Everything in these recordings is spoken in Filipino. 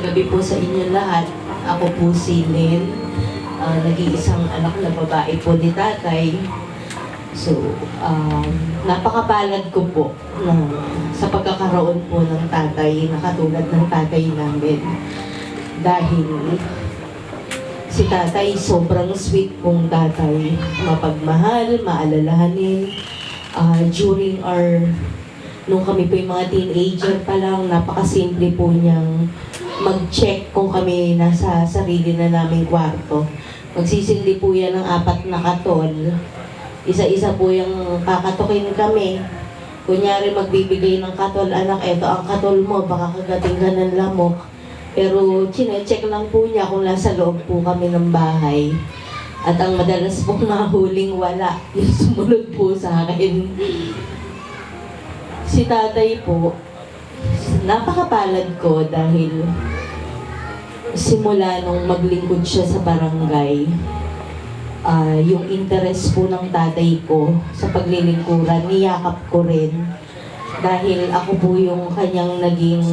gabi po sa inyo lahat. Ako po si Lynn, nag-iisang anak na babae po ni tatay. So, napakapalad ko po na sa pagkakaroon po ng tatay na katulad ng tatay namin. Dahil si tatay sobrang sweet pong tatay, mapagmahal, maalalahanin. During nung kami po yung mga teenager pa lang, napakasimple po niyang mag-check kung kami nasa sarili na naming kwarto. Magsisindi po yan ng 4 na katol. Isa-isa po yung kakatukin kami. Kunyari magbibigay ng katol, anak, eto ang katol mo, baka kagating ka ng lamok. Pero chine-check lang po niya kung nasa loob po kami ng bahay. At ang madalas pong nahuling wala, yung sumunod po sa akin. Si tatay po, napakapalad ko dahil simula nung maglingkod siya sa barangay, yung interest po ng tatay ko sa paglilingkuran, niyakap ko rin. Dahil ako po yung kanyang naging,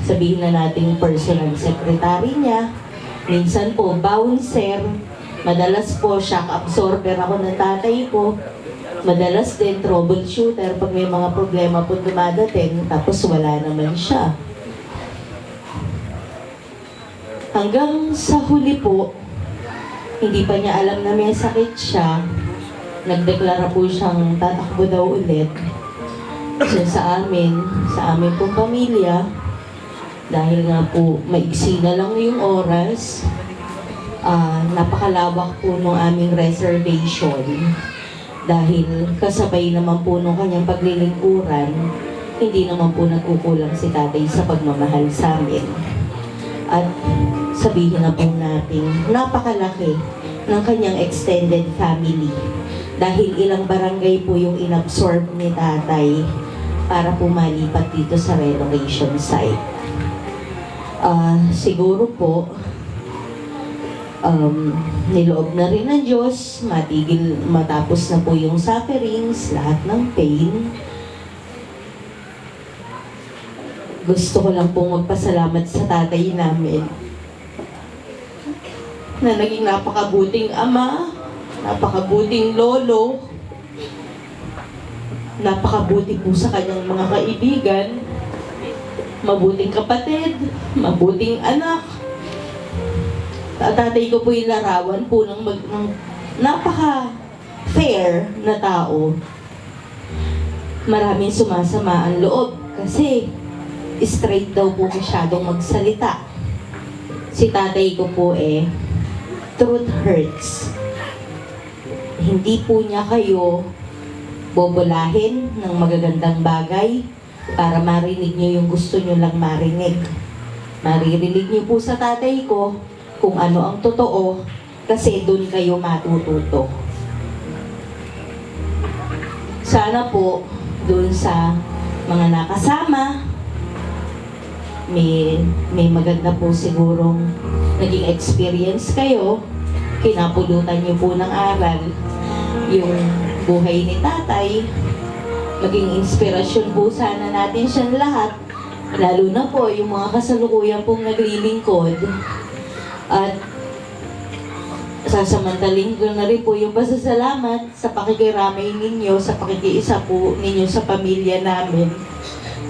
sabihin na nating personal secretary niya. Minsan po, bouncer. Madalas po, shock absorber ako ng tatay ko. Madalas din, troubleshooter pag may mga problema po dumadating, tapos wala naman siya. Hanggang sa huli po, hindi pa niya alam na may sakit siya. Nagdeklara po siyang tatakbo daw ulit. So, sa amin pong pamilya, dahil nga po maigsi na lang yung oras, napakalawak po ng aming reservation. Dahil kasabay naman po nung kanyang paglilingkuran, hindi naman po nagkukulang si tatay sa pagmamahal sa amin. At sabihin na po natin, napakalaki ng kanyang extended family. Dahil ilang barangay po yung inabsorb ni tatay para po malipat dito sa relocation site. Siguro po, niloob na rin ng Diyos, matapos na po yung sufferings, lahat ng pain. Gusto ko lang pong magpasalamat sa tatay namin na naging napakabuting ama, napakabuting lolo, napakabuti po sa kanyang mga kaibigan, mabuting kapatid, mabuting anak. Tatay ko po yung larawan po ng napaka-fair na tao. Maraming sumasama ang loob kasi straight daw po masyadong magsalita. Si tatay ko po truth hurts. Hindi po niya kayo bobolahin ng magagandang bagay para marinig niyo yung gusto niyo lang marinig. Maririnig niyo po sa tatay ko kung ano ang totoo, kasi doon kayo matututo. Sana po, doon sa mga nakasama, may maganda po sigurong naging experience kayo, kinapulutan niyo po ng aral yung buhay ni tatay, maging inspirasyon po sana natin siyang lahat, lalo na po yung mga kasalukuyan pong naglilingkod. At sasamantalin ko na rin po yung pasasalamat sa pakikiramay ninyo, sa pakikiisa po ninyo sa pamilya namin,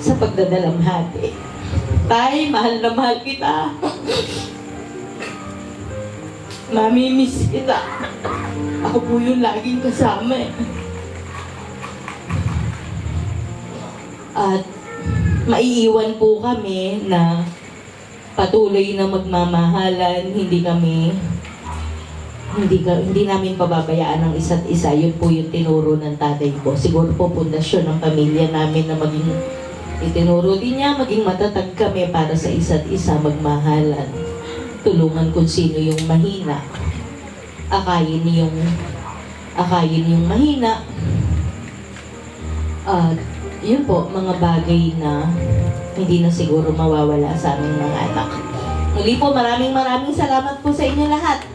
sa pagdadalamhati. Tay, mahal na mahal kita. Mami-miss kita. Ako po yung laging kasama. At maiiwan po kami na patuloy na magmamahalan, hindi namin pababayaan ng isa't isa. Yun po yung tinuro ng tatay ko. Siguro po pundasyon ng pamilya namin na maging itinuro din niya, maging matatag kami para sa isa't isa, magmahalan. Tulungan kung sino yung mahina. Akayin yung mahina. Yun po, mga bagay na hindi na siguro mawawala sa aming mga anak. Muli po, maraming salamat po sa inyo lahat.